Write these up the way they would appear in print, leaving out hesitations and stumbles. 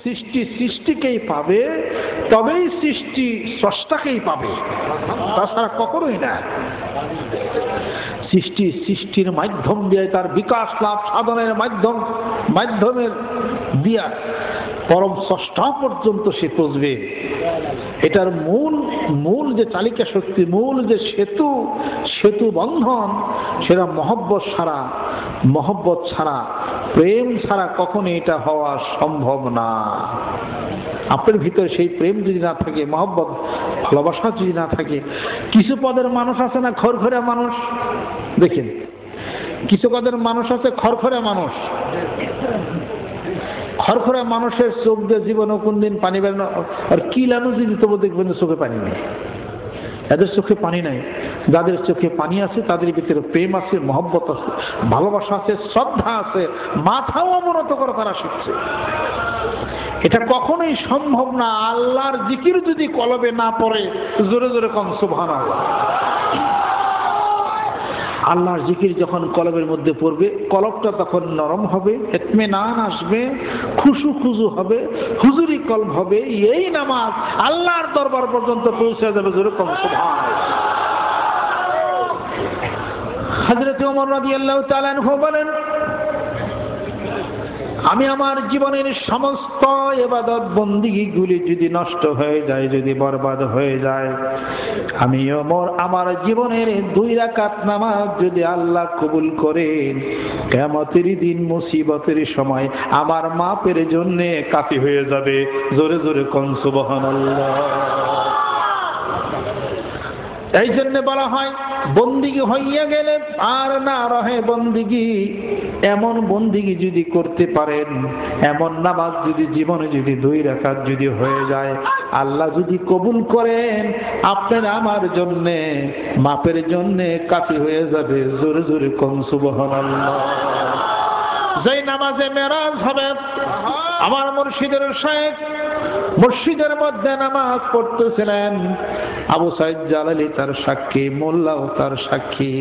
সৃষ্টি সৃষ্টিকেই পাবে, তবেই সৃষ্টি স্রষ্টাকেই পাবে, তাছাড়া কখনোই না। সৃষ্টি সৃষ্টির মাধ্যম দিয়ে তার বিকাশ লাভ সাধনের মাধ্যমের দিয়া পরম স্রষ্টা পর্যন্ত সে পৌঁছবে। এটার মূল যে চালিকা শক্তি, মূল যে সেতু বন্ধন, সেটা মহব্বত ছাড়া প্রেম ছাড়া কখনোই এটা হওয়া সম্ভব না। আপনার ভিতরে সেই প্রেম যদি না থাকে, মহব্বত ভালোবাসা যদি না থাকে, কিছু পদের মানুষ আছে না খরখরে মানুষ, দেখেন কিছু পদের মানুষ আছে খরখরে মানুষ, খরখরে মানুষের চোখ দিয়ে জীবনে কোনদিন পানি বের না, আর কি লানো যদি তবু দেখবেন চোখে পানি নেই। এদের চোখে পানি নাই, যাদের চোখে পানি আছে তাদের ভিতরে প্রেম আছে, মহব্বত আছে, ভালোবাসা আছে, শ্রদ্ধা আছে, মাথাও অবনত করে তারা শিখছে। এটা কখনোই সম্ভব না আল্লাহর জিকির যদি কলবে না পড়ে। জোরে জোরে কম সুবহানাল্লাহ। আল্লাহর জিকির যখন কলবের মধ্যে পড়বে, কলবটা তখন নরম হবে, ইতমিনান আসবে, খুশু হবে, হুজুরি কলব হবে। এই নামাজ আল্লাহর দরবার পর্যন্ত পৌঁছে যাবে। জোরে কম সুবহানাল্লাহ। হযরত ওমর রাদিয়াল্লাহু তাআলা আনহু বলেন, আমি আমার জীবনের সমস্ত ইবাদত বন্দেগীগুলি যদি নষ্ট হয়ে যায়, যদি বরবাদ হয়ে যায়, আমি ওমর আমার জীবনের 2 রাকাত নামাজ যদি আল্লাহ কবুল করেন, কিয়ামতের দিন মুসিবতের সময় আমার মাপের জন্য কাফি হয়ে যাবে। জোরে জোরে কোন সুবহানাল্লাহ। এই জন্য বলা হয় বন্দিগি হইয়া গেলে আর না রহে বন্দিগি। এমন বন্দিগি যদি করতে পারেন, এমন নামাজ যদি জীবনে যদি 2 রাকাত যদি হয়ে যায়, আল্লাহ যদি কবুল করেন, আপনার আমার জন্য মাপের জন্য কাফি হয়ে যাবে। জোরে জোরে কোন সুবহানাল্লাহ। যেই নামাজে মেরাজ হবে, আমার মুর্শিদের শায়েখ মসজিদের মধ্যে নামাজ পড়তেছিলেন, আবু সাইদ জালালি তার সাক্ষী, মোল্লাও তার সাক্ষী,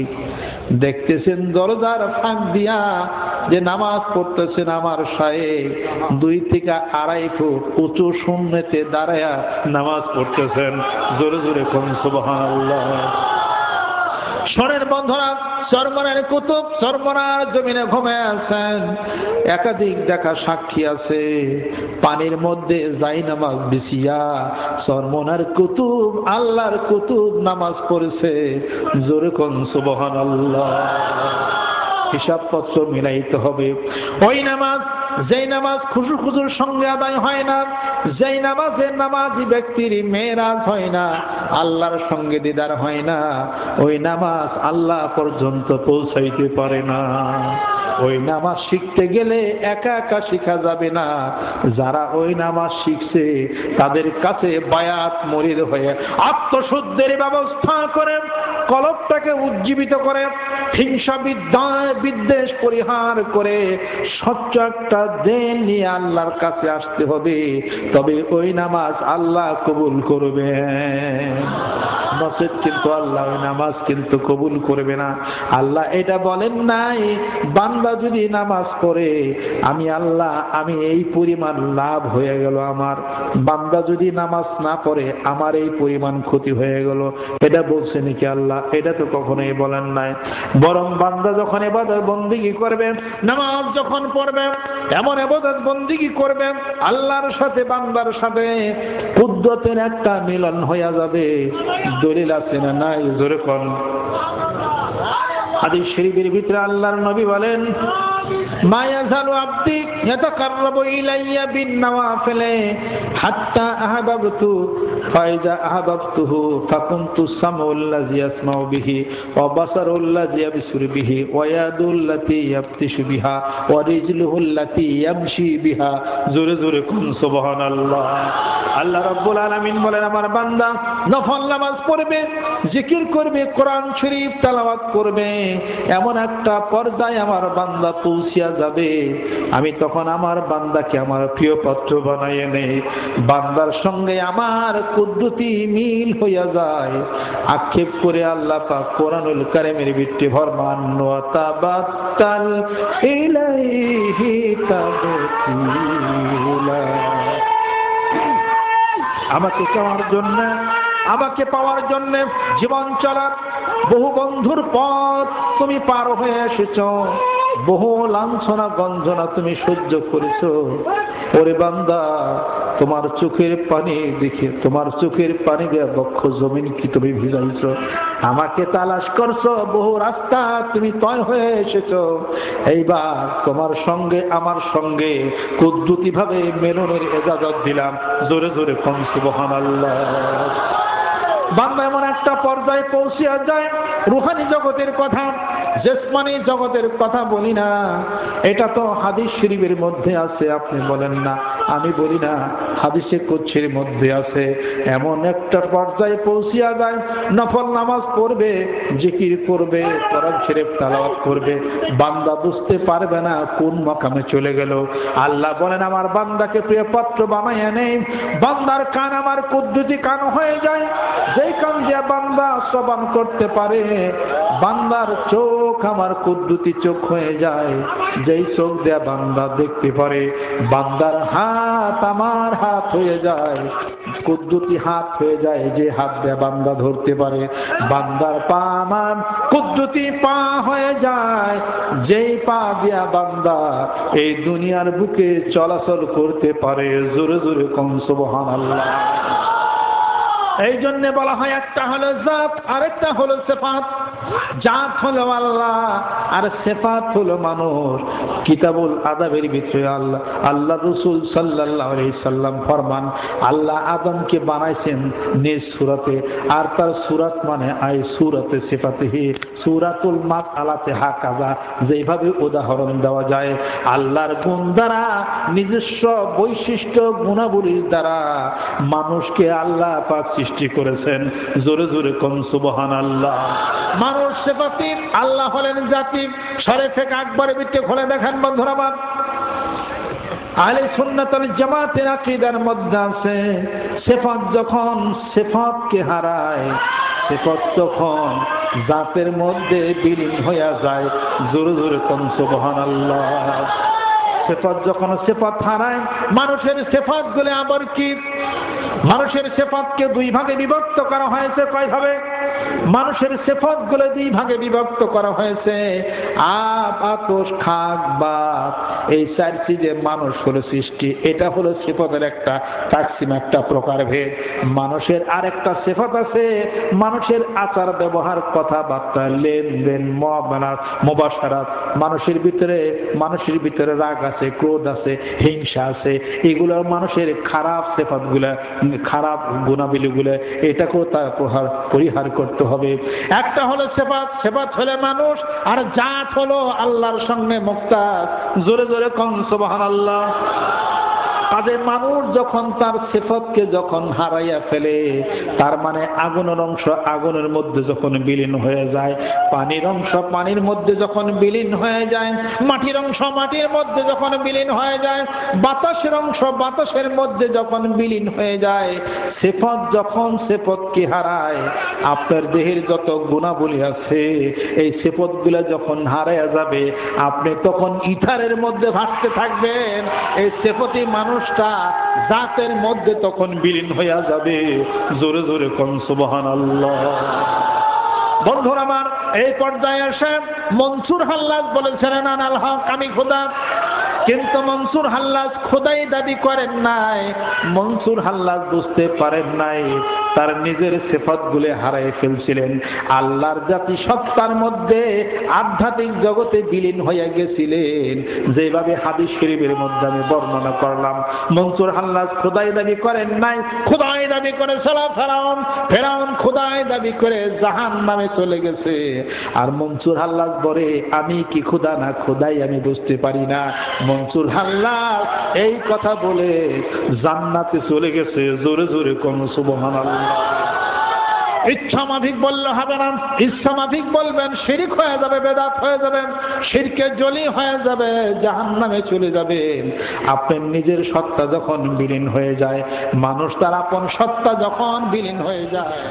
দেখতেছেন দরজার ফাঁক দিয়া যে নামাজ পড়তেছেন আমার শায়েখ 2 থেকে 2.5 ফুট উঁচু শূন্যতে দাঁড়ায়া নামাজ পড়তেছেন। জোরে জোরে কোন সুবহানাল্লাহ। স্বরের বন্ধনা চরমনার কুতুব চরমনার জমিনে ঘুমিয়ে আছেন, একাধিক দেখা সাক্ষী আছে। পানির মধ্যে যাই নামাজ বিছিয়া চরমনার কুতুব, আল্লাহর কুতুব নামাজ পড়েছে। জোরে কোন সুবহানাল্লাহ। হিসাবপত্র মিলাইতে হবে। ওই নামাজ, যেই নামাজ খুশুর সঙ্গে আদায় হয় না, যেই নামাজে নামাজি ব্যক্তির মেরাজ হয় না, আল্লাহর সঙ্গে দিদার হয় না, ওই নামাজ আল্লাহ পর্যন্ত পৌঁছাইতে পারে না। ওই নামাজ শিখতে গেলে একা একা শিখা যাবে না। যারা ওই নামাজ শিখছে তাদের কাছে বায়াত মরিদ হয়ে আত্মশুদ্ধির ব্যবস্থা করে, কলবটাকে উজ্জীবিত করে, হিংসা বিদ্বেষ পরিহার করে স্বচ্ছ একটা দেন নিয়ে আল্লাহর কাছে আসতে হবে। তবে ওই নামাজ আল্লাহ কবুল করবে। নচেৎ কিন্তু আল্লাহ ওই নামাজ কিন্তু কবুল করবে না। আল্লাহ এটা বলেন নাই বান্দা যদি নামাজ পড়ে আমি আল্লাহ আমি এই পরিমাণ লাভ হয়ে গেল আমার, বান্দা যদি নামাজ না পড়ে আমার এই পরিমাণ ক্ষতি হয়ে গেল, এটা বলছে নাকি আল্লাহ? এটা তো কখনোই বলেন নাই। বরং বান্দা যখন ইবাদত বন্দেগী করবে, নামাজ যখন পড়বে, এমন ইবাদত বন্দেগী করবে আল্লাহর সাথে বান্দার সাথে কুদরতের একটা মিলন হয়ে যাবে। দলিল আছে না নাই? জোরে কোন। হাদিস শরীফের ভিতরে আল্লাহর নবী বলেন, মা ইয়াজালু আবদি ইয়াতাকাররাবু ইলাইয়া বিন নওয়াফিল হাত্তা আহাবাবতু ফাইজা আহাবাবতুহু ফাকুনতু সামউল্লাযী ইয়াসমাউ বিহি ওয়া বাসারুল্লাযী ইয়াবসুরু বিহি ওয়া ইয়াদুল্লাতী ইয়াবতিশু বিহা ওয়া রিজলুহুল্লাতী ইয়ামশি বিহা। জোরে জোরে কোন সুবহানাল্লাহ। আল্লাহ রাব্বুল আলামিন বলেন, আমার বান্দা নফল নামাজ পড়বে, জিকির করবে, কোরআন শরীফ তেলাওয়াত করবে, এমন একটা পর্যায়ে আমার বান্দা পৌঁছিয়া যাবে, আমি তখন আমার বান্দাকে আমার প্রিয় পাত্র বানাইয়ে নেই। বান্দার সঙ্গে আমার কুদরতি মিল হইয়া যায়। আক্ষেপ করে আল্লাহ পাক কোরআনুল কারীমের ভিতরে ফরমান, ওয়া তাবাত্তাল ইলাইহি তাবতিলা। আমাকে পাওয়ার জন্য, আমাকে পাওয়ার জন্য জীবন চলার বহু বন্ধুর পথ তুমি পার হয়ে এসেছো, বহু লাঞ্ছনা গঞ্জনা তুমি সহ্য করেছো। ওরে বান্দা, তোমার চোখের পানি দেখে, তোমার চোখের পানি দিয়ে বক্ষ জমিন কি তুমি ভিজাইছো? আমাকে তালাশ করছো, বহু রাস্তা তুমি তয় হয়ে এসেছো। এইবার তোমার সঙ্গে আমার সঙ্গে কুদ্দুতি ভাবে মেলনের ইজাজত দিলাম। জোরে জোরে কোন সুবহানাল্লাহ। বান্দা এমন একটা পর্যায়ে পৌঁছিয়া যায়, রুহানি জগতের কথা, জিসমানি জগতের কথা বলি না, এটা তো হাদিস শরীফের মধ্যে আছে, আপনি বলেন না, আমি বলি না, হাদিসে কুদসির মধ্যে আছে। এমন একটা পর্যায়ে পৌঁছিয়া যায়, নফল নামাজ পড়বে, জিকির করবে, কোরআন শরীফ তেলাওয়াত করবে, বান্দা বুঝতে পারবে না কোন মাকামে চলে গেল। আল্লাহ বলেন, আমার বান্দাকে প্রিয় পাত্র বানাইয়া নেই। বান্দার কান আমার কুদ্দুতি কান হয়ে যায়, যেই কান দিয়ে বান্দা শ্রবণ করতে পারে। বান্দার চোখ আমার কুদ্দুতি চোখ হয়ে যায়, যেই চোখ দিয়ে বান্দা দেখতে পারে। বান্দার হাত আমার হাত হয়ে যায়, কুদ্দুতি হাত হয়ে যায়, যে হাত দিয়ে বান্দা ধরতে পারে। বান্দার পা আমার কুদ্দুতি পা হয়ে যায়, যেই পা দিয়া বান্দা এই দুনিয়ার বুকে চলাচল করতে পারে। জোরে জোরে কোন সুবহানাল্লাহ। এই জন্য বলা হয়, একটা হলো জাত, আরেকটা হলো সিফাত। জাত হলো আল্লাহ, আর সিফাত হলো মানুষ। কিতাবুল আদাবের ভিতরে আল্লাহ রাসূল সাল্লাল্লাহু আলাইহি সাল্লাম ফরমান, আল্লাহ আদমকে বানাইছেন নিজ সূরাতে, আর তার সূরাত মানে আই সূরাতে সিফাতিহি, সূরাতুল মাসআলাতে হাকাযা, যেভাবে উদাহরণ দেওয়া যায় আল্লাহর গুণ দ্বারা, নিজস্ব বৈশিষ্ট্য গুণাবলীর দ্বারা মানুষকে আল্লাহ পাক সৃষ্টি করেছেন। জোরে জোরে কোন সুবহানাল্লাহ। মানুষ সিফাতি, আল্লাহ হলেন জাতি। শরীফে আকবরের ভিতরে খুলে দেখেন বন্ধুরা আমার, আহলে সুন্নাত ওয়াল জামাতের আকীদার মধ্যে আছে, সিফাত যখন সিফাতকে হারায়, সিফাত তখন জাতের মধ্যে বিলীন হয়ে যায়। জোরে জোরে কোন সুবহানাল্লাহ। সিফাত যখন সিফাত হারায়, মানুষের সিফাত গুলো আবার কি? মানুষের সিফাতকে দুই ভাগে বিভক্ত করা হয়েছে। কয় ভাবে? মানুষের সিফাত গুলো দুই ভাগে বিভক্ত করা হয়েছে। আপ, আতশ, খাক, বাত, এই চার চিজে মানুষ হলো সৃষ্টি। এটা হলো সিফাতের একটা তাকসিম, একটা প্রকারভেদ। মানুষের আরেকটা সিফাত আছে, মানুষের আচার ব্যবহার, কথাবার্তা, লেনদেন, মুআমালাত, মুবাশারাত। মানুষের ভিতরে রাগ আছে, ক্রোধ আছে, হিংসা আছে। এগুলো মানুষের খারাপ সিফাতগুলা, খারাপ গুণাবলীগুলো, এটাকেও তার পরিহার করতে হবে। একটা হলো সিফাত, সিফাত হলো মানুষ, আর জাত হলো আল্লাহর সঙ্গে মুক্তাদ। জোরে জোরে কোন সুবহানাল্লাহ। কাজে মানুষ যখন তার সিফাতকে যখন হারাইয়া ফেলে, তার মানে আগুনের অংশ আগুনের মধ্যে যখন বিলীন হয়ে যায়, পানির অংশ পানির মধ্যে যখন বিলীন হয়ে যায়, মাটির অংশ মাটির মধ্যে যখন বিলীন হয়ে যায়, বাতাসের অংশ বাতাসের মধ্যে যখন বিলীন হয়ে যায়, সিফাত যখন সিফাতকে হারায়, আপনার দেহের যত গুণাবলী আছে এই সিফাতগুলো যখন হারাইয়া যাবে, আপনি তখন ইথারের মধ্যে ভাসতে থাকবেন। এই সিফাতি মানুষটা জাতের মধ্যে তখন বিলীন হইয়া যাবে। জোরে জোরে কোন সুবহানাল্লাহ। বন্ধুরা আমার, এই পর্যায়ে এসে মনসুর হাল্লাজ বলেছেন, আনাল হক, আমি খোদা। কিন্তু মনসুর হাল্লাজ খোদাই দাবি করেন নাই। মনসুর হাল্লাজ বুঝতে পারেন নাই, তার নিজের সিফাতগুলো হারিয়ে ফেলছিলেন। আল্লাহর জাতি সত্তার মধ্যে আধ্যাত্মিক জগতে বিলীন হয়ে গেছিলেন, যেভাবে হাদিস শরীফের মধ্যে আমি বর্ণনা করলাম। মনসুর হাল্লাজ খোদাই দাবি করেন নাই, খোদাই দাবি করে ফেরাউন খোদাই দাবি করে জাহান্নামে চলে গেছে। আর মনসুর হাল্লাজ বলে, আমি কি খোদা না খোদাই আমি বুঝতে পারি না। মনসুর হাল্লাজ এই কথা বলে জান্নাতে চলে গেছে। জোরে জোরে কোন সুবহানাল্লাহ। ইচ্ছা মাফিক বললে হবে না, ইচ্ছা মাফিক বলবেন শিরক হয়ে যাবে, বেদাত হয়ে যাবে, শিরকে জলি হয়ে যাবে, জাহান্নামে চলে যাবেন। আপনার নিজের সত্তা যখন বিলীন হয়ে যায়, মানুষ তার আপন সত্তা যখন বিলীন হয়ে যায়।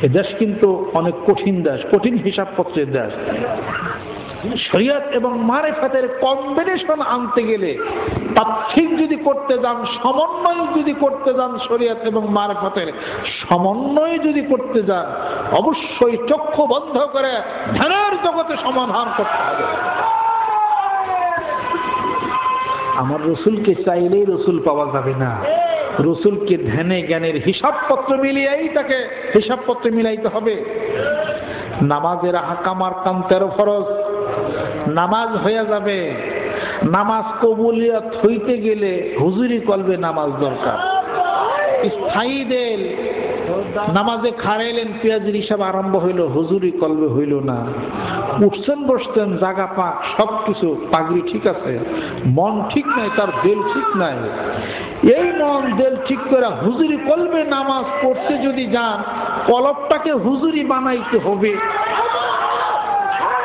এ দেশ কিন্তু অনেক কঠিন দেশ, কঠিন হিসাবপত্রের দেশ। শরীয়ত এবং মারিফাতের কম্বিনেশন আনতে গেলে তাফসীর যদি করতে যান, সমন্বয় যদি করতে যান, শরীয়ত এবং মারিফাতের সমন্বয় যদি করতে যান, অবশ্যই চক্ষু বন্ধ করে ধ্যানের জগতে সমাধান করতে হবে। আমার রসুলকে চাইলেই রসুল পাওয়া যাবে না, রসুলকে ধ্যানে জ্ঞানের হিসাবপত্র মিলিয়েই তাকে হিসাবপত্র মিলাইতে হবে। নামাজের আহকাম আরকান 13 ফরজ, নামাজ হয়ে যাবে। নামাজ কবুলিয়ত হইতে গেলে হুজুরি কলবে নামাজ দরকার। স্থায়ী দেল নামাজে খাড়াইলেন, পেঁয়াজের হিসাব আরম্ভ হইল, হুজুরি কলবে হইল না। উঠছেন বসতেন জাগা পাক সবকিছু, পাগড়ি ঠিক আছে, মন ঠিক নাই, তার দেল ঠিক নাই। এই মন দেল ঠিক করে হুজুরি কলবে নামাজ পড়তে যদি যান, কলবটাকে হুজুরি বানাইতে হবে।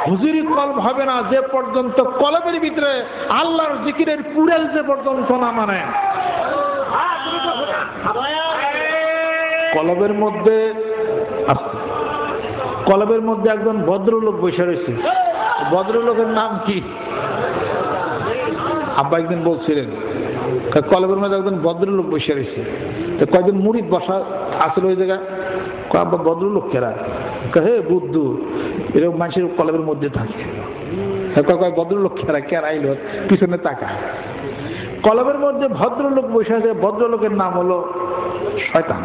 হুজুরি কলব হবে না যে পর্যন্ত কলবের ভিতরে আল্লাহর জিকিরের পুরেল যে পর্যন্ত না মানে। কলবের মধ্যে একজন ভদ্রলোক বসে রয়েছে। ভদ্রলোকের নাম কি? আব্বা একদিন বলছিলেন কলবের মধ্যে একজন ভদ্রলোক বসে রয়েছে। তো কয়েকজন মুরিদ বসা আসলে ওই জায়গায়, আব্বা ভদ্রলোক কেরা? হে বুদ্ধু, এরকম মানুষের কলবের মধ্যে থাকে। ভদ্রলোক কেরা? কেরা আইল পিছনে তাকায়। কলবের মধ্যে ভদ্রলোক বসে আছে, ভদ্রলোকের নাম হলো শয়তান।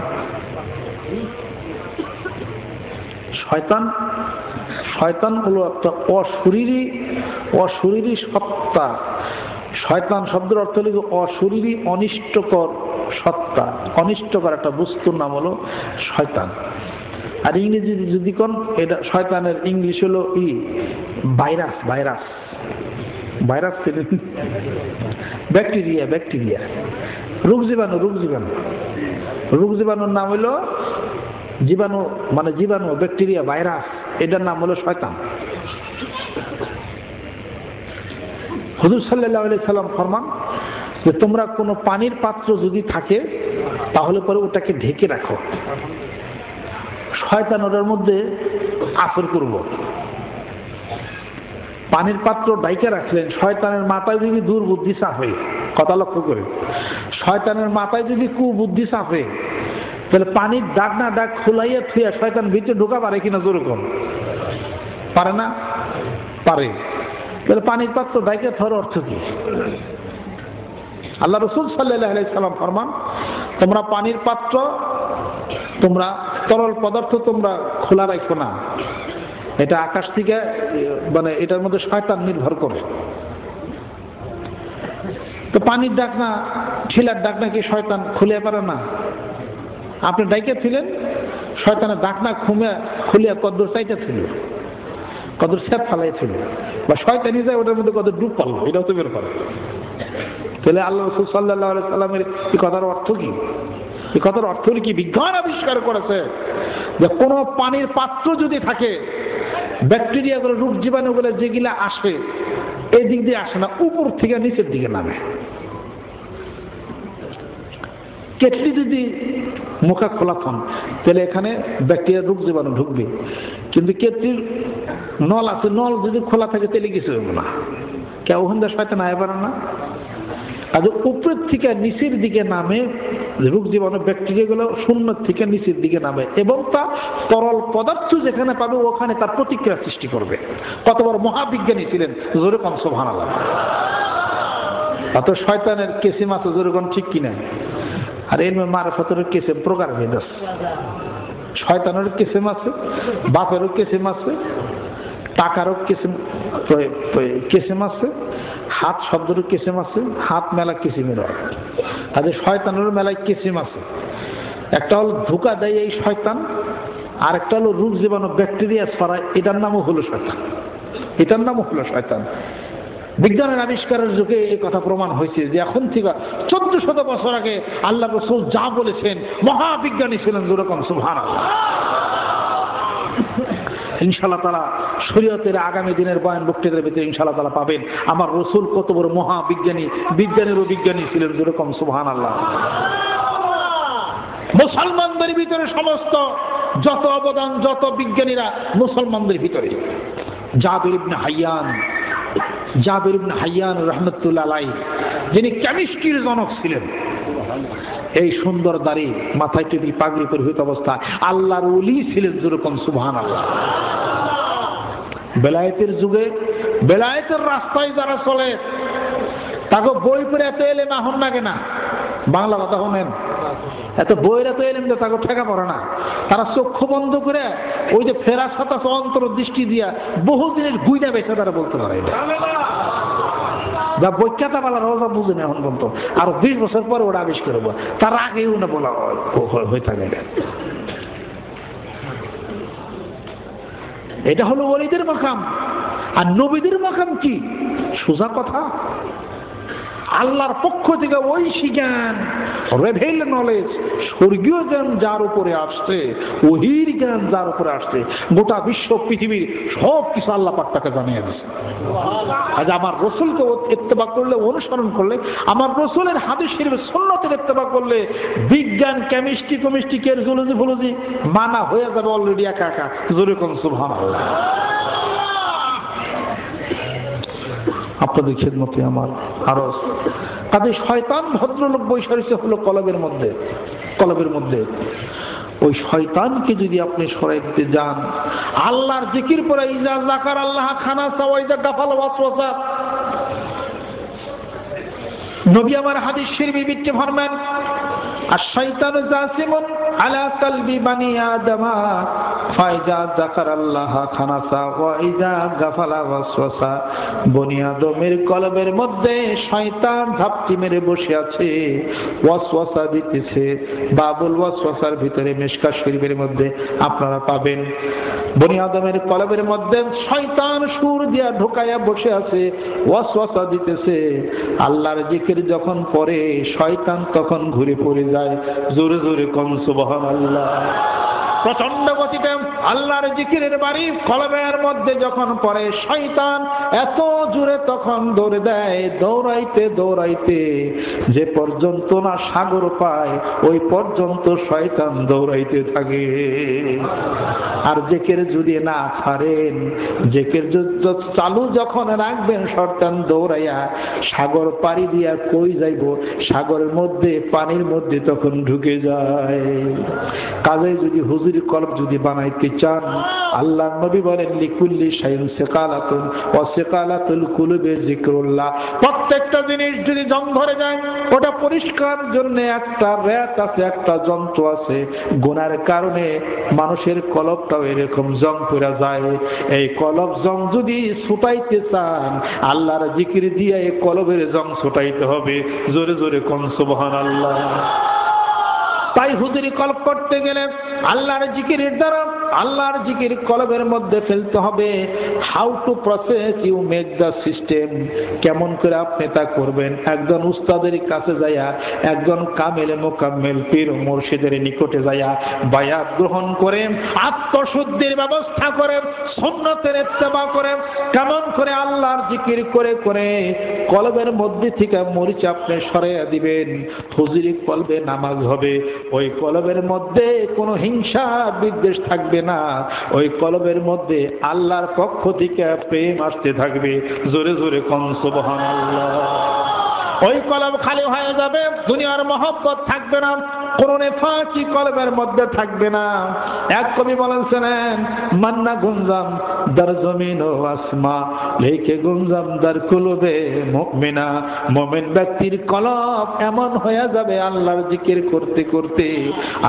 শয়তান শয়তান হলো একটা অশরীরী সত্তা। শয়তান শব্দের অর্থ হলো অশরীরী অনিষ্টকর সত্তা, অনিষ্টকর একটা বস্তুর নাম হলো শয়তান। আর ইংরেজি যদি কোন, এটা শয়তানের ইংলিশ হলো virus. Virus virus bacteria, bacteria, রোগ জীবাণু, রোগ জীবাণু। রোগ জীবাণুর নাম হলো জীবাণু, মানে জীবাণু, ব্যাকটেরিয়া, ভাইরাস, এটার নাম হলো শয়তান। হুজুর সাল্লাল্লাহু আলাইহি সাল্লাম ফরমান যে তোমরা কোনো পানির পাত্র যদি থাকে তাহলে পরে ওটাকে ঢেকে রাখো, শয়তান ওটার মধ্যে আসর করব। পানির পাত্র ডাইকে রাখলেন, শয়তানের মাথায় যদি দুর্বুদ্ধি চাপে, কথা লক্ষ্য করে, শয়তানের মাথায় যদি কুবুদ্ধি চাপে, তাহলে পানির ডাক না ডাক খোলাইয়া থুইয়া শয়তান ভিতরে ঢোকা পারে কিনা? যেরকম পারে না, পারে। তাহলে পানির পাত্র ডাইকে থর অর্থ কি? আল্লাহ রাসূল সাল্লাল্লাহু আলাইহি সাল্লাম ফরমান, তোমরা পানির পাত্র, তোমরা তরল পদার্থ তোমরা খোলা রাখো না। এটা আকাশ থেকে, মানে এটার মধ্যে শয়তান নির্ভর করে। তো পানির ডাক না, ঠেলার ডাক না কি শয়তান খুলে পারে না? আপনি ডাইকে ছিলেন, শয়তানের ডাক না খুলিয়া কদ্দুর চাইতে ছিল, কদ্দুর স্যাপ ফালাইছিল, বা শয়তানি যায় ওটার মধ্যে কত ডুব পারলো, এটাও তো বের করে। তাহলে আল্লাহ রাসূল সাল্লাল্লাহু আলাইহি সাল্লামের এই কথার অর্থ কি? এই কথার অর্থ কি? বিজ্ঞান আবিষ্কার করেছে যে কোনো পানির পাত্র যদি থাকে, ব্যাকটেরিয়াগুলো, রোগ জীবাণুগুলো যেগুলা আসে এই দিক দিয়ে আসে না, উপর থেকে নিচের দিকে নামে। কেটলি যদি মুখা খোলা থান, তাহলে এখানে ব্যাকটেরিয়া, রোগ জীবাণু ঢুকবে। কিন্তু কেটলির নল আছে, নল যদি খোলা থাকে তাহলে কিছু হবে না, কেউ ওখান শয়তান আয় পারে না। আর উপরের থেকে নিচের দিকে নামে রোগ জীবাণু, ব্যাকটেরিয়াগুলো শূন্য থেকে নিচের দিকে নামে, এবং তা তরল পদার্থ যেখানে পাবে ওখানে তার প্রতিক্রিয়া সৃষ্টি করবে। কত বড় মহাবিজ্ঞানী ছিলেন, জোরে কম সুবহানাল্লাহ। অত শয়তানের কেসিম আছে, জোরে কম ঠিক কিনা? আর এর মারফতের কেসিম প্রকার ভেদ আছে। শয়তানের কেসিম আছে, বাপেরও কেসিম আছে, টাকারও কেসিম আছে, হাত শব্দের কেসিম আছে, হাত মেলা কিসিমের হয়। তাদের শয়তানের মেলায় কিসিম আছে। একটা হল ধোঁকা দেয় এই শয়তান, আর একটা হলো রোগ জীবাণু, ব্যাকটেরিয়া ছড়ায়, এটার নামও হলো শয়তান, এটার নামও হলো শয়তান। বিজ্ঞানের আবিষ্কারের যুগে এই কথা প্রমাণ হয়েছে যে এখন থেকে 1400 বছর আগে আল্লাহ রাসূল যা বলেছেন, মহাবিজ্ঞানী ছিলেন, যেরকম সুবহানাল্লাহ। ইনশাআল্লাহ তাআলা শরীয়তের আগামী দিনের বয়ান বক্তৃতার ভিতরে ইনশাআল্লাহ তাআলা পাবেন আমার রাসূল কত বড় মহাবিজ্ঞানী, বিজ্ঞানেরও বিজ্ঞানী ছিলেন, যেরকম সুবহানাল্লাহ। মুসলমানদের ভিতরে সমস্ত যত অবদান, যত বিজ্ঞানীরা মুসলমানদের ভিতরে, জাবির ইবনে হাইয়ান রাহমাতুল্লাহ আলাইহি, যিনি কেমিস্ট্রির জনক ছিলেন। এই সুন্দর দাড়ি, মাথায় টুপি, পাগড়ি পরিহিত অবস্থায় আল্লাহর ওলি ছিলেন, যেরকম সুবহানাল্লাহ। বেলায়েতের যুগে বেলায়েতের রাস্তায় যারা চলে তাকে বই পড়ে এত এলেম আহন লাগে না। বাংলা কথা শোনেন, এত বইয়ের এত এলেম যে তাকে ঠেকা পড়ে না। তারা চক্ষু বন্ধ করে ওই যে ফেরাসত আছে অন্তর্দৃষ্টি দিয়া বহু জিনিস গুইনা বেছে তারা বলতে পারে। এটা যা বৈখ্যাতা বলার ওরা বুঝে না এখন পর্যন্ত, আরো 20 বছর পরে ওরা আবিষ্কার করবো, তার আগেও না বলা হয়ে থাকে। এটা হলো ওলিদের মাকাম। আর নবীদের মাকাম কি? সোজা কথা, আল্লাহর পক্ষ থেকে ঐশী জ্ঞান, রেভেল নলেজ, স্বর্গীয় জ্ঞান যার উপরে আসছে, ওহির জ্ঞান যার উপরে আসছে, গোটা বিশ্ব পৃথিবীর সব কিছু আল্লাহ পাক তাকে জানিয়ে দিচ্ছে। আজ আমার রসুলকে ইত্তেবা করলে, অনুসরণ করলে, আমার রসুলের হাদিস শরীফের সুন্নতের ইত্তেবা করলে বিজ্ঞান, কেমিস্ট্রি, জুলজি ফুলজি মানা হয়ে যাবে অলরেডি একা একা। জোরে কোন সুবহানাল্লাহ। আপনাদের খেদমতে আমার আরজ। কাজে শয়তান ভদ্রলোক বৈশা রয়েছে হলো কলবের মধ্যে। ওই শয়তানকে যদি আপনি সরাই দিতে যান, আল্লাহর জিকির পরে ইজা যাকার আল্লাহ খানাসা ওয়া ইজা গাফালা ওয়াসওয়াসা। নবী আমার হাদিস শরীফে বিচ্ছে ফরমান, আশ-শাইতানু জাসিমুন আলা কালবি বানি আদমা ফাইজা যাকারাল্লাহ খানাসা ওয়া ইজা গাফালা ওয়াসওয়াসা। বনি আদমের কলবের মধ্যে শয়তান ঝাপটি মেরে বসে আছে, ওয়াসওয়াসা দিতেছে। বাবুল ওয়াসওয়াসার ভিতরে মিশকাত শরীফের মধ্যে আপনারা পাবেন, বনি আদমের কলবের মধ্যে শয়তান সুর দিয়া ঢোকায়া বসে আছে, ওয়াসওয়াসা দিতেছে। আল্লাহর জিকির যখন পড়ে শয়তান তখন ঘুরে পড়ে যায়। জোরে জোরে কোন সুবহানাল্লাহ। প্রচন্ড গতিতে আল্লাহর জিকিরের বাড়ি কলবের মধ্যে যখন পড়ে, শয়তান এত জোরে তখন দৌড়ে দেয়, দৌড়াইতে দৌড়াইতে যে পর্যন্ত না সাগর পায় ওই পর্যন্ত শয়তান দৌড়াইতে থাকে। আর জিকির যদি না ছাড়েন, জিকির চালু যখন রাখবেন, শয়তান দৌড়াইয়া সাগর পাড়ি দিয়া কই যাইব, সাগরের মধ্যে পানির মধ্যে তখন ঢুকে যায়। কাজে যদি হুজুর কলব যদি বানাইতে চান, আল্লাহ নবী বলেন লিকুল্লি শাইইন সিকালাতুন ওয়া সিকালাতুল কুলুবি যিকরুল্লাহ। প্রত্যেকটা জিনিস যদি জং ধরে যায়, ওটা পরিষ্কার জন্য একটা রেত আছে, একটা যন্ত্র আছে। গুনার কারণে মানুষের কলবটাও এরকম জং পড়ে যায়। এই কলব জং যদি ছুটাইতে চান, আল্লাহর জিকির দিয়ে এই কলবের জং ছুটাইতে হবে। জোরে জোরে কোন সুবহানাল্লাহ। তাই হুজুরি কলব করতে গেলে আল্লাহর জিকিরের দ্বারা আল্লাহর জিকির কলবের মধ্যে ফেলতে হবে। How to process you make the system, কেমন করে আপনি তা করবেন। একজন উস্তাদের কাছে যাইয়া, একজন কামেল মোকাম্মেল পীর মুর্শিদের নিকটে যাইয়া বায়াত গ্রহণ করে, আত্মশুদ্ধির ব্যবস্থা করে, সুন্নতের ইত্তেবা করে, কেমন করে আল্লাহর জিকির করে করে কলবের মধ্যে থেকে মরিচ আপনি সরাইয়া দিবেন, হুজুরি কলবে নামাজ হবে। ওই কলবের মধ্যে কোনো হিংসা বিদ্বেষ থাকবে না, ওই কলবের মধ্যে আল্লাহর পক্ষ থেকে প্রেম আসতে থাকবে। জোরে জোরে কোন সুবহানাল্লাহ। ওই কলব খালি হয়ে যাবে, দুনিয়ার মহব্বত থাকবে না, কোন নেফাকি কলবের মধ্যে থাকবে না। এক কবি বলেছেন, মান্না গুঞ্জাম দার জমিন ও আসমা লেকে গুঞ্জাম দার কুলবে মুমিনা। মুমিন ব্যক্তির কলব এমন হয়ে যাবে আল্লাহর জিকির করতে করতে,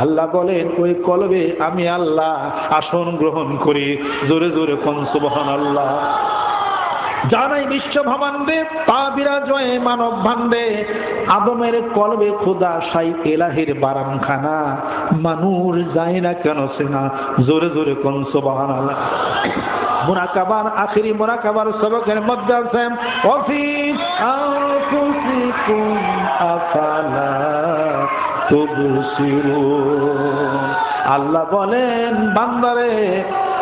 আল্লাহ বলেন ওই কলবে আমি আল্লাহ আসন গ্রহণ করি। জোরে জোরে কোন সুবহানাল্লাহ। জানাই বিশ্ব ভবান্ডে তা বিরাজয় মানব ভান্ডে, আদমের কলবে খোদা সাই এলাহির বারামখানা, মানুষ যায় না কেন সেনা। জোরে জোরে কোন সুবহানাল্লাহ। মুনাকাবার আখিরি মুনাকাবার সবকের মধ্যে আছে ওয়াফি আনফুসিকুম আফালা তুবসিরুন। আল্লাহ বলেন, বান্দারে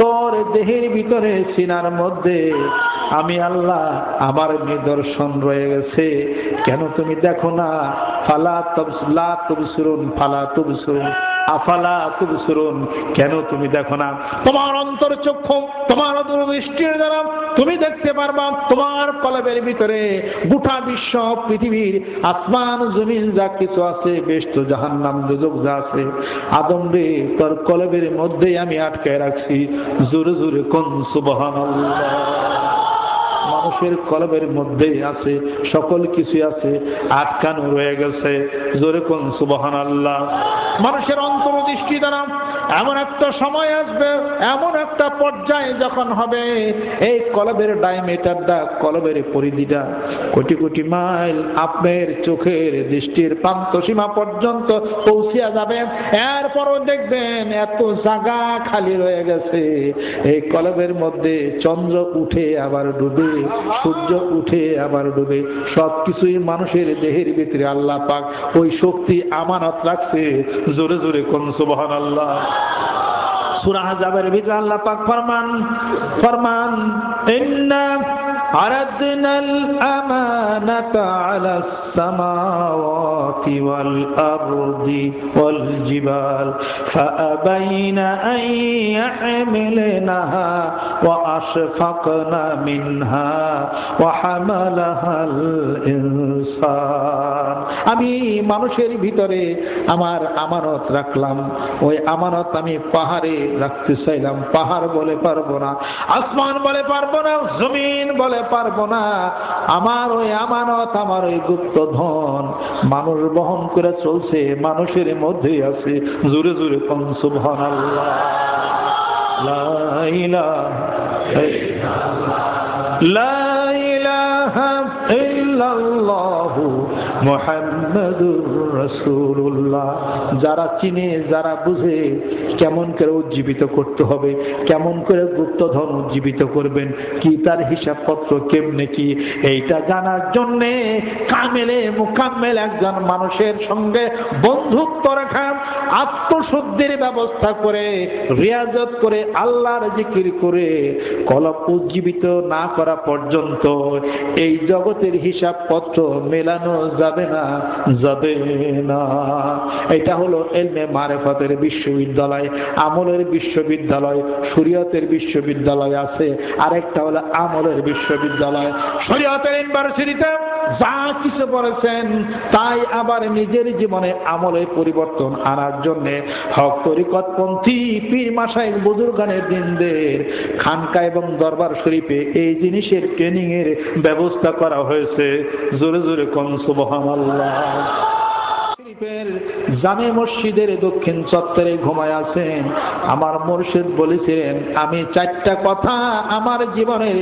তোর দেহের ভিতরে সিনার মধ্যে আমি আল্লাহ আমার নিদর্শন রয়ে গেছে, কেন তুমি দেখো না? ফালা তুবসিরুন ফালা তুবসিরুন, আফালা তুবসিরুন, কেন তুমি দেখো না? তোমার অন্তর চক্ষু, তোমার দূরদৃষ্টির দ্বারা তুমি দেখতে পারবা তোমার কলবের ভিতরে গোটা বিশ্ব পৃথিবীর আসমান জমিন যা কিছু আছে, বেহেশত জাহান্নাম দোজখ যা আছে, আদম রে তোর কলবের মধ্যেই আমি আটকায় রাখছি। জোরে জোরে কোন সুবহানাল্লাহ। মানুষের কলবের মধ্যে আছে, সকল কিছু আছে, আটকানো রয়ে গেছে। জোরে কোন সুবহানাল্লাহ। মানুষের অন্তর্দৃষ্টি দ্বারা এমন একটা সময় আসবে, এমন একটা পর্যায়ে যখন হবে এই কলবের ডায়ামিটারটা, কলবের পরিধিটা কোটি কোটি মাইল আপনার চোখের দৃষ্টির প্রান্ত সীমা পর্যন্ত পৌঁছিয়া যাবে। এরপরও দেখবেন এত জায়গা খালি রয়ে গেছে এই কলবের মধ্যে। চন্দ্র উঠে আবার ডুবে, সূর্য উঠে আবার ডুবে, সবকিছুই মানুষের দেহের ভিতরে আল্লাহ পাক ওই শক্তি আমানত রাখছে। জোরে জোরে কোন সুবহানাল্লাহ। সূরা আহজাবের ভিতরে আল্লাহ পাক ফরমান ইন্না আরাদনাল আমানাতা আলাস সামাওয়াতি ওয়াল আরদি ওয়াল জিবাল ফাআবাইনা আন ইয়াহমিলনাহা ওয়া আশফাকনা মিনহা ওয়া হামালাহাল ইনসান। আমি মানুষের ভিতরে আমার আমানত রাখলাম, ওই আমানত আমি পাহাড়ে রাখতে চাইলাম। পাহাড় বলে পারবো না, আসমান বলে পারবো না, জমিন বলে পারবো না। আমার ওই আমানত, আমার ওই গুপ্ত ধন মানুষ বহন করে চলছে, মানুষের মধ্যেই আছে। জোরে জোরে কোন সুবহানাল্লাহ। লা ইলাহা লা ইলাহা ইল্লাল্লাহু মুহাম্মাদুর রাসূলুল্লাহ। যারা চিনে, যারা বুঝে কেমন করে উজ্জীবিত করতে হবে, কেমন করে গুপ্তধন উজ্জীবিত করবেন, কি তার হিসাবপত্র কেমনে কি, এইটা জানার জন্যে কামেলে মুকাম্মেল একজন মানুষের সঙ্গে বন্ধুত্ব রাখা, আত্মশুদ্ধির ব্যবস্থা করে, রিয়াজত করে, আল্লাহর জিকির করে কলব উজ্জীবিত না করা পর্যন্ত এই জগতের হিসাবপত্র মেলানো যাবে না, যাবে না। এটা হলো ইলমে মারিফাতের বিশ্ববিদ্যালয়, আমলের বিশ্ববিদ্যালয়, শরীয়তের বিশ্ববিদ্যালয় আছে, আরেকটা হলো আমলের বিশ্ববিদ্যালয়। শরীয়তের ইউনিভার্সিটিতে যা কিছু পড়েছেন তাই আবার নিজের জীবনে আমলে পরিবর্তন আনার জন্য হক তরিকতপন্থী পীর মাশায়েখ বুজুর্গানের দিনদের খানকা এবং দরবার শরীফে এই জিনিসের ট্রেনিং এর ব্যবস্থা করা হয়েছে। জোরে জোরে কোন সুবহানাল্লাহ। জামে মসজিদের দক্ষিণ চত্বরে ঘুমায় আছেন। আমার মুর্শিদ বলেছিলেন, আমি চারটা কথা আমার জীবনের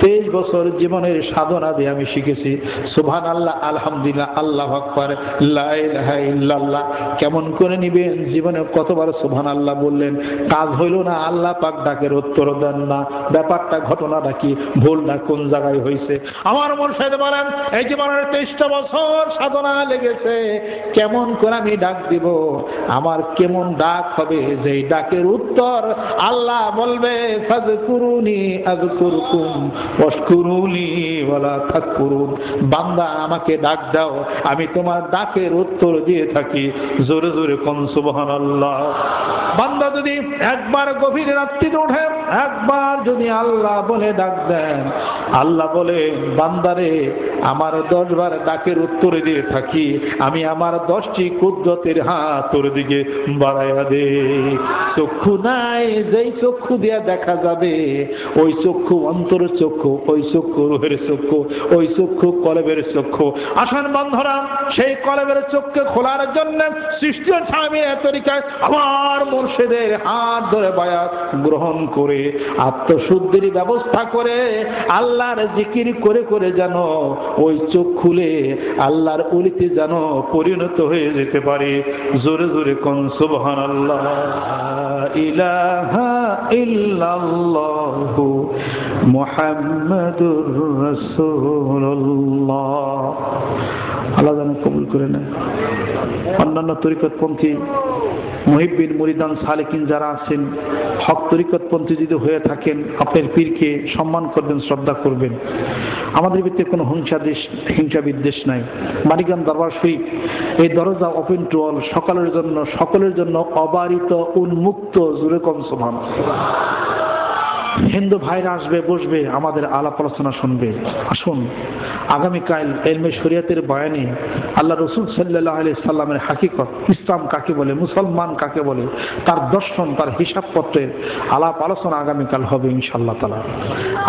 23 বছর জীবনের সাধনা দিয়ে আমি শিখেছি। সুবহানাল্লাহ, আলহামদুলিল্লাহ, আল্লাহু আকবার, লা ইলাহা ইল্লাল্লাহ। কেমন করে নিবেন? জীবনে কতবার সুবহানাল্লাহ বললেন, কাজ হইল না, আল্লাহ পাক ডাকের উত্তর দেন না। ব্যাপারটা, ঘটনাটা কি, ভুলটা কোন জায়গায় হয়েছে? আমার মুর্শিদ বলেন, এই জীবনের 23টা বছর সাধনা লেগেছে, কেমন করে আমি ডাক দিব, আমার কেমন ডাক হবে যে ডাকের উত্তর আল্লাহ বলবে ফাযকুরুনি আযকুরকুম ওয়াশকুরুনি ওয়ালা তাকফুরুন। বান্দা আমাকে ডাক দাও, আমি তোমার ডাকের উত্তর দিয়ে থাকি। জোরে জোরে কোন সুবহানাল্লাহ। বান্দা যদি একবার গভীর রাত্রিতে ওঠে, একবার যদি আল্লাহ বলে ডাক দেন, আল্লাহ বলে বান্দারে আমার 10 বার ডাকের উত্তর দিয়ে থাকি, আমি আমার 10টি কুদরতের হাত তোর দিকে বাড়াইয়া দে। চক্ষু নাই, যেই চক্ষু দিয়া দেখা যাবে ওই চক্ষু অন্তর চক্ষু, ওই চক্ষু রুহের চক্ষু, ওই চক্ষু কলবের চক্ষু। আসন বন্ধরা, সেই কলবের চক্ষু খোলার জন্য সৃষ্টি স্বামীর তরিকায় আমার মুর্শিদের হাত ধরে বায়াত গ্রহণ করে আত্মশুদ্ধির ব্যবস্থা করে আল্লাহর জিকির করে করে যেন ওই চোখ খুলে আল্লাহর ওলিতে যেন পরিণত হয়ে যেতে পারে। জোরে জোরে কোন সুবহানাল্লাহ। ইলাহা ইল্লাল্লাহু মুহাম্মাদুর রাসূলুল্লাহ। আল্লাহ যেন কবুল করে নেয়। অন্যান্য তরিকতপন্থী মুহিব্বিন মুরিদান সালেকিন যারা আছেন, হক তরিকতপন্থী যদি হয়ে থাকেন, আপনার পীরকে সম্মান করবেন, শ্রদ্ধা করবেন। আমাদের ভিতরে কোনো হিংসা বিদ্বেষ নাই। মানিকগঞ্জ দরবার শরীফ এই দরজা ওপেন টু অল, সকলের জন্য অবারিত, উন্মুক্ত। জোরে কম সুবহানাল্লাহ। হিন্দু ভাইরা আসবে, বসবে, আমাদের আলাপ আলোচনা শুনবে। আসুন আগামীকাল ইলমে শরিয়তের বয়ানে আল্লাহ রসুল সাল্লাল্লাহু আলাইহি সাল্লামের হাকিকত, ইসলাম কাকে বলে, মুসলমান কাকে বলে, তার দর্শন, তার হিসাবপত্রের আলাপ আলোচনা আগামীকাল হবে ইনশাআল্লাহ তাআলা।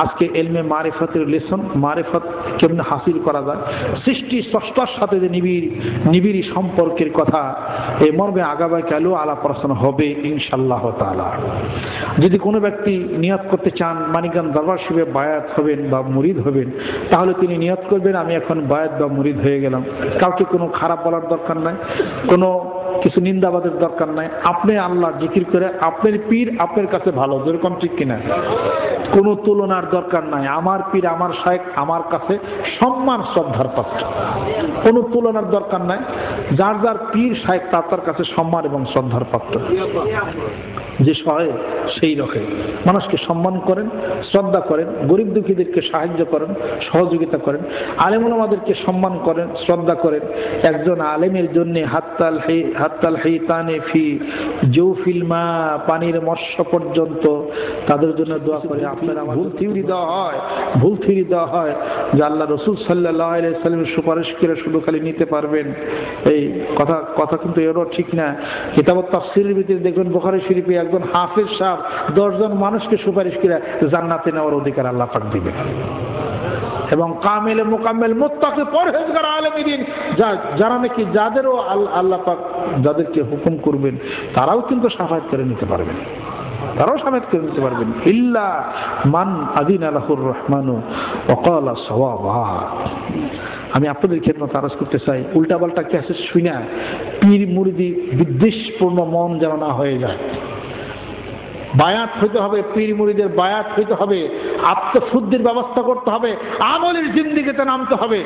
আজকে ইলমে মারিফতের লেসন, মারিফত কেমনে হাসিল করা যায়, সৃষ্টি স্রষ্টার সাথে যে নিবিড় সম্পর্কের কথা, এই মর্মে আগামীকালও আলাপ আলোচনা হবে ইনশাআল্লাহ তাআলা। যদি কোনো ব্যক্তি নিয়ত করতে চান মানিকগঞ্জ দরবার শরীফে বায়াত হবেন বা মুরিদ হবেন, তাহলে তিনি নিয়ত করবেন আমি এখন বায়াত বা মুরিদ হয়ে গেলাম। কাউকে কোনো খারাপ বলার দরকার নাই, কোনো কিছু নিন্দাবাদের দরকার নাই। আপনি আল্লাহ জিকির করে, আপনার পীর আপনার কাছে ভালো, যেরকম ঠিক কিনা, কোনো তুলনার দরকার নাই। আমার পীর, আমার শায়েখ আমার কাছে সম্মান শ্রদ্ধার পাত্র, কোনো তুলনার দরকার নাই। যার যার পীর শায়েখ তার কাছে সম্মান এবং শ্রদ্ধার পাত্র। যে সহায় সেই রকম মানুষকে সম্মান করেন, শ্রদ্ধা করেন, গরিব দুঃখীদেরকে সাহায্য করেন, সহযোগিতা করেন, আলেম ওলামাদেরকে সম্মান করেন, শ্রদ্ধা করেন। একজন আলেমের জন্য হাত্তাল হাইতানে ফি জৌফিল মা, পানির মৎস্য পর্যন্ত তাদের জন্য দোয়া করে। আপনারা ভুল থিওরি দেওয়া হয় যে আল্লাহ রসুল সাল্লাল্লাহু আলাইহি সাল্লামের সুপারিশ করে শুধু খালি নিতে পারবেন, এই কথা কিন্তু এরও ঠিক না। কিতাবত তাফসীরের ভিতরে দেখবেন বুখারী শরীফে একজন হাফেজ সাহেব 10 জন মানুষকে সুপারিশ করে জান্নাতে নেওয়ার অধিকার আল্লাহ পাক দিবেন। এবং কামেলে মোকাম্মেল মুত্তাকি পরহেজগার আলেমে দ্বীন যারা নাকি যাদেরও আল্লাহ পাক যাদেরকে হুকুম করবেন তারাও কিন্তু শাফায়াত করে নিতে পারবেন, ইল্লা মান আযিনা লাহুর রহমানু ওয়া ক্বালা সাওয়াবা। আমি আপনাদের খেদমতে আরজ করতে চাই, উল্টাপাল্টা ক্যাসেট শুনে পীর মুরিদি বিদ্বেষপূর্ণ মন যেন না হয়ে যায়। বায়াত হইতে হবে, পীর মুরিদের বায়াত হইতে হবে, আত্মশুদ্ধির ব্যবস্থা করতে হবে, আমলের জিন্দেগিতে নামতে হবে।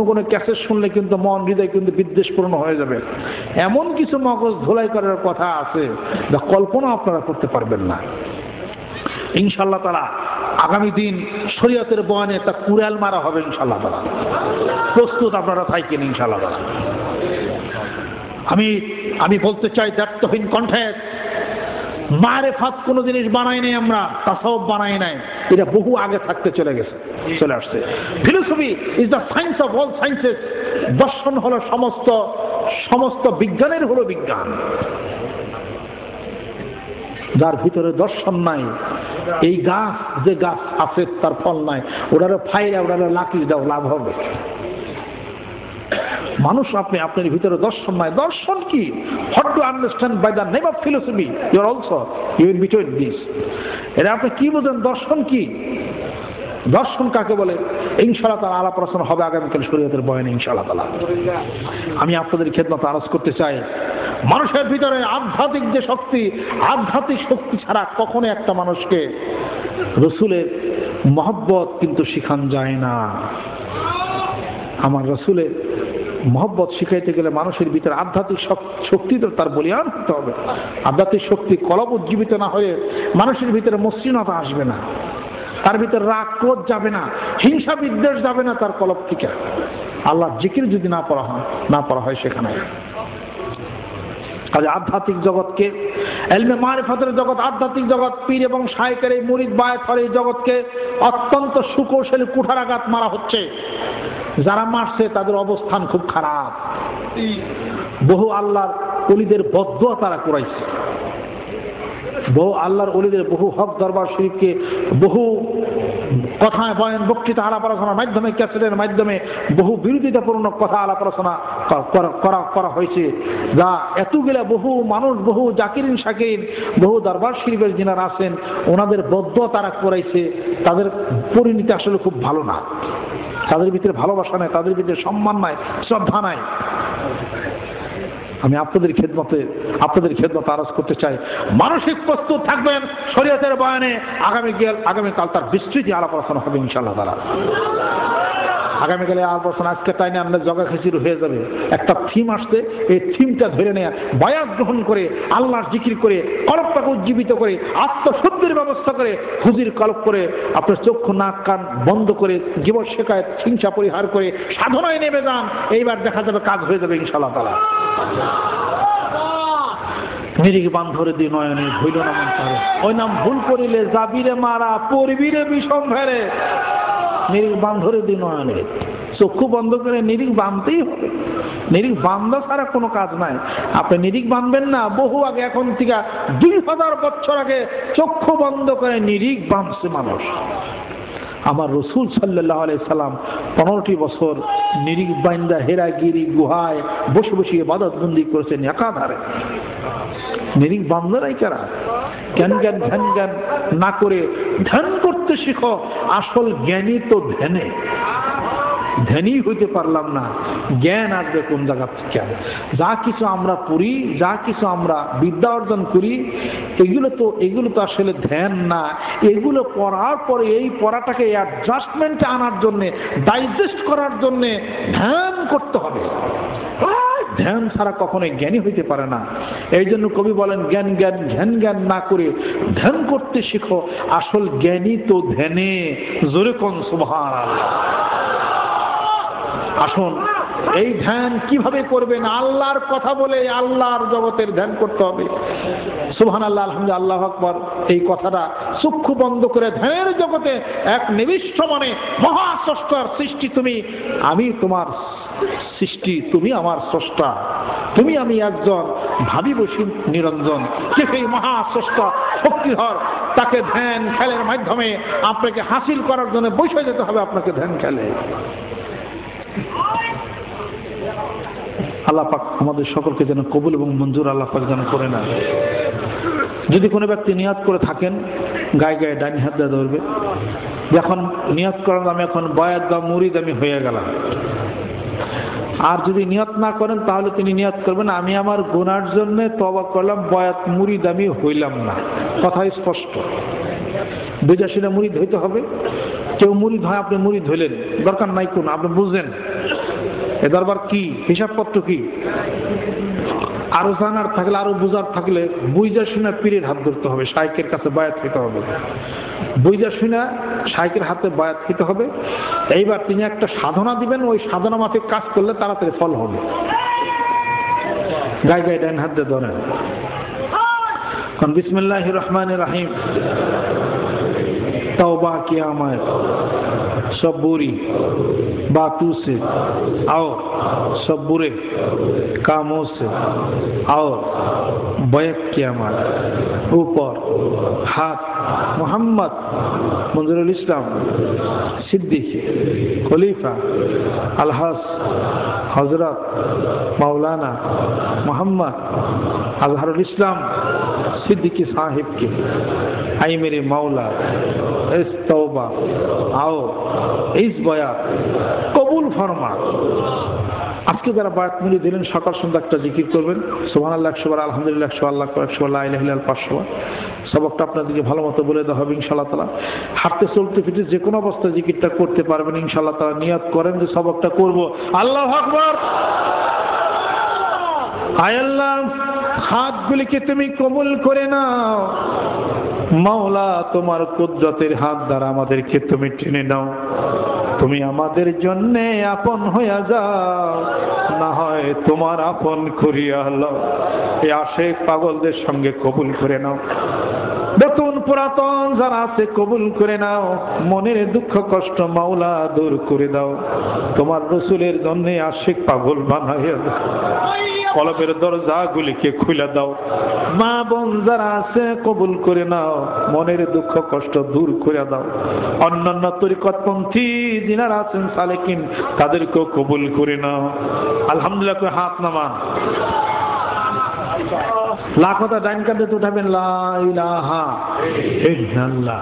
কোনো ক্যাসেট শুনলে কিন্তু মন হৃদয় কিন্তু বিদ্বেষপূর্ণ হয়ে যাবে। এমন কিছু মগজ ধোলাই করার কথা আছে যা কল্পনা আপনারা করতে পারবেন না। ইনশাআল্লাহ তাআলা আগামী দিন শরীয়তের বয়ানে তা কুড়াল মারা হবে ইনশাআল্লাহ তাআলা। প্রস্তুত আপনারা থাকেন ইনশাআল্লাহ তাআলা। আমি বলতে চাই দায়িত্বহীন কণ্ঠে, মারেফাত কোন জিনিস বানাই নাই আমরা, তাসাউফ বানাই নাই, এটা বহু আগে থাকতে চলে আসছে। Philosophy is the science of all sciences. দর্শন হলো সমস্ত বিজ্ঞানের হলো বিজ্ঞান। যার ভিতরে দর্শন নাই, এই গাছ যে গাছ আছে তার ফল নাই, ওটারও ফাইরা ওটারও লাকড়ি দাও, লাভ হবে? মানুষ আপনার ভিতরে দর্শন নাই। দর্শন কি? What to understand by the name of philosophy? You are also in between this. এটা আপনি কি বুঝেন? দর্শন কি? দর্শন কাকে বলে? ইনশাআল্লাহ তাআলা আলাপ আলোচনা হবে আগামীকাল শরীয়তের বয়ানে ইনশাআল্লাহ তাআলা। আমি আপনাদের খেদমতে আরজ করতে চাই, মানুষের ভিতরে আধ্যাত্মিক যে শক্তি, আধ্যাত্মিক শক্তি ছাড়া কখনো একটা মানুষকে রসুলের মহব্বত কিন্তু শিখান যায় না। আমার রসুলের মহব্বত শিখাইতে গেলে মানুষের ভিতরে আধ্যাত্মিক শক্তি তো তার বলিয়ান হতে হবে। আধ্যাত্মিক শক্তি কলব উজ্জীবিত না হয়ে মানুষের ভিতরে মসৃণতা আসবে না, তার ভিতরে রাগ ক্রোধ যাবে না, হিংসা বিদ্বেষ যাবে না তার কলব থেকে। আল্লাহ জিকির যদি না পড়া হয় সেখানে। কাজে আধ্যাত্মিক জগৎকে, ইলমে মারিফতের জগৎ, আধ্যাত্মিক জগৎ, পীর এবং শায়েখের এই মুরিদ বায়াতের এই জগৎকে অত্যন্ত সুকৌশলী কুঠারাঘাত মারা হচ্ছে। যারা মারছে তাদের অবস্থান খুব খারাপ। বহু আল্লাহর ওলিদের বদদুয়া তারা করাইছে। বহু আল্লাহর ওলিদের, বহু হক দরবার শরীফকে বহু কথায় বয়ান বক্তৃতা আলাপ আলোচনার মাধ্যমে, ক্যাসেটের মাধ্যমে বহু বিরোধিতাপূর্ণ কথা আলাপ আলোচনা করা হয়েছে, যা এতগুলা বহু মানুষ, বহু জাকিরিন শাকিরিন, বহু দরবার শরীফের যিনারা আছেন ওনাদের বদদুয়া তারা করাইছে। তাদের পরিণতি আসলে খুব ভালো না। তাদের ভিতরে ভালোবাসা নাই, তাদের ভিতরে সম্মান নাই, শ্রদ্ধা নাই। আমি আপনাদের খেদমতে আরজ করতে চাই, মানসিক প্রস্তুত থাকবেন শরীয়তের বয়ানে। আগামীকাল তার বিস্তৃতি আলাপ আলোচনা হবে ইনশাআল্লাহ তাআলা। আগামীকালে আর বছর আজকে তাই না আমরা জগা খিচুড়ি হয়ে যাবে। একটা থিম আসছে, এই থিমটা ধরে নেয়া, বায়াত গ্রহণ করে, আল্লাহর জিকির করে, কলবটাকে উজ্জীবিত করে, আত্মশুদ্ধির ব্যবস্থা করে, হুজির কলব করে, আপনার চক্ষু নাক কান বন্ধ করে, গীবত শেখায়, হিংসা পরিহার করে সাধনায় নেমে যান। এইবার দেখা যাবে কাজ হয়ে যাবে ইনশাআল্লাহ তাআলা। নিরিখ বান্ধরে দি নয়নে ভইল না মন করে, ওই নাম ভুল করিলে যাবিরে মারা পড়বিরে বিষম ভেড়ে। নিরিখ বান্ধরে দি নয়নে, চক্ষু বন্ধ করে নিরিখ বাঁধতেই হবে। নিরিখ বান্ধা ছাড়া কোনো কাজ নাই। আপনি নিরিখ বাঁধবেন না, বহু আগে, এখন থেকে 2000 বছর আগে চক্ষু বন্ধ করে নিরিখ বাঁধছে মানুষ। আমার রসুল সাল্লাল্লাহু আলাইহি সাল্লাম 15টি বছর নিরিখ বান্দা হেরাগিরি গুহায় বসে বসে ইবাদত বন্দি করেছেন একাধারে। নিরিখ বান্দারাই কারা? জ্ঞান জ্ঞান ধ্যান জ্ঞান না করে ধ্যান করতে শিখো। আসল জ্ঞানী তো ধ্যানে, ধ্যানই হইতে পারলাম না, জ্ঞান আসবে কোন জায়গা থেকে? যা কিছু আমরা পড়ি, যা কিছু আমরা বিদ্যা অর্জন করি, এগুলো তো আসলে ধ্যান না। এগুলো পড়ার পরে এই পড়াটাকে অ্যাডজাস্টমেন্টে আনার জন্যে, ডাইজেস্ট করার জন্যে ধ্যান করতে হবে। ধ্যান ছাড়া কখনোই জ্ঞানী হইতে পারে না। এই জন্য কবি বলেন, জ্ঞান জ্ঞান ধ্যান জ্ঞান না করে ধ্যান করতে শিখো। আসল জ্ঞানী তো ধ্যানে। জোরে কোন সুবহানাল্লাহ। আসুন, এই ধ্যান কিভাবে করবেন? আল্লাহর কথা বলে আল্লাহর জগতের ধ্যান করতে হবে। সুবহানাল্লাহ, আলহামদুলিল্লাহ, আল্লাহু আকবার, এই কথাটা চক্ষু বন্ধ করে ধ্যানের জগতে এক নিবিষ্ট মনে, মহাস্রষ্টার সৃষ্টি তুমি, আমি তোমার সৃষ্টি, তুমি আমার স্রষ্টা, তুমি আমি একজন, ভাবি বসি নিরঞ্জন। কে সেই মহাস্রষ্টা শক্তিধর? তাকে ধ্যান খেলের মাধ্যমে আপনাকে হাসিল করার জন্য বসে যেতে হবে। আপনাকে ধ্যান খেলে আল্লাহ পাক আমাদের সকলকে যেন কবুল এবং মঞ্জুর আল্লাহ পাক যেন করে না। যদি কোনো ব্যক্তি নিয়াত করে থাকেন, গায়ে গায়ে ডাইন হাত দিয়ে ধরবে, যখন নিয়াত করেন আমি এখন বয়াত বা মুরিদ আমি হয়ে গেলাম। আর যদি নিয়াত না করেন তাহলে তিনি নিয়াত করবেন, আমি আমার গুনার জন্য তওবা করলাম, বয়াত মুরিদ আমি হইলাম না। কথা স্পষ্ট, বুঝা শুনে মুরিদ হইতে হবে। কেউ মুরিদ হয়, আপনি মুরিদ হইলেন, দরকার নাই কোন, আপনি বুঝলেন এ দরবার কি, হিসাবপত্র কি, আরো জানার থাকলে, আরো বুঝার থাকলে বুঝা শুনে পীরের হাত ধরতে হবে, শাইখের কাছে বায়াত খেতে হবে। বুঝা শুনে শাইখের হাতে বায়াত খেতে হবে। এইবার তিনি একটা সাধনা দিবেন, ওই সাধনা মাফিক কাজ করলে তাড়াতাড়ি ফল হবে। গায়ে গায়ে ডান হাত দিয়ে ধরেন। বিসমিল্লাহির রহমানির রহিম। तौबा किया मैं सब बुरी बातों से और सब बुरे कामों से और बैक किया मैं ऊपर हाथ मोहम्मद मंजूरुल इस्लाम सिद्दीक खलीफा अलहस हजरत मौलाना मोहम्मद अजहरुल इस्लाम सिद्दीकी साहिब के, आई मेरे मौला इस तौबा आओ इस बयात কবুল ফরমা। আজকে যারা বায়াত মুড়ি দিলেন, সকাল সন্ধ্যা একটা জিকির করবেন, সুবহানাল্লাহ 100 বার, আলহামদুলিল্লাহ 100, আল্লাহু আকবার 100, লা ইলাহা ইল্লাল্লাহ 500 বার। সবকটা আপনাদেরকে ভালো মতো বলে দেওয়া হবে ইনশাআল্লাহ তাআলা। হাঁটতে চলতে ফিরতে যে কোনো অবস্থায় জিকিরটা করতে পারবেন ইনশাআল্লাহ তাআলা। নিয়ত করেন যে সবকটা করব। আল্লাহু আকবার। আয় আল্লাহ, হাতগুলিকে তুমি কবুল করে নাও। মাওলা, তোমার কুদরতের হাত দ্বারা আমাদেরকে তুমি টেনে নাও। তুমি আমাদের জন্য আপন হইয়া যাও, না হয় তোমার আপন করিয়া লও। এই আশিক পাগলদের সঙ্গে কবুল করে নাও। নতুন পুরাতন যারা আছে কবুল করে নাও। মনের দুঃখ কষ্ট মাওলা দূর করে দাও। তোমার রসুলের জন্য আশিক পাগল বানাইয়া দাও। কলবের দরজাগুলিকে খুলে দাও। মা বোন যারা আছে কবুল করে নাও। মনের দুঃখ কষ্ট দূর করে দাও। অন্যান্য তরিকতপন্থী যিনারা আছেন সালেকিন, তাদেরকেও কবুল করে নাও। আলহামদুলিল্লাহ করে হাত নামান। লাখটা ডাইন কাঁধে উঠাবেন, লা ইলাহা ইল্লাল্লাহ।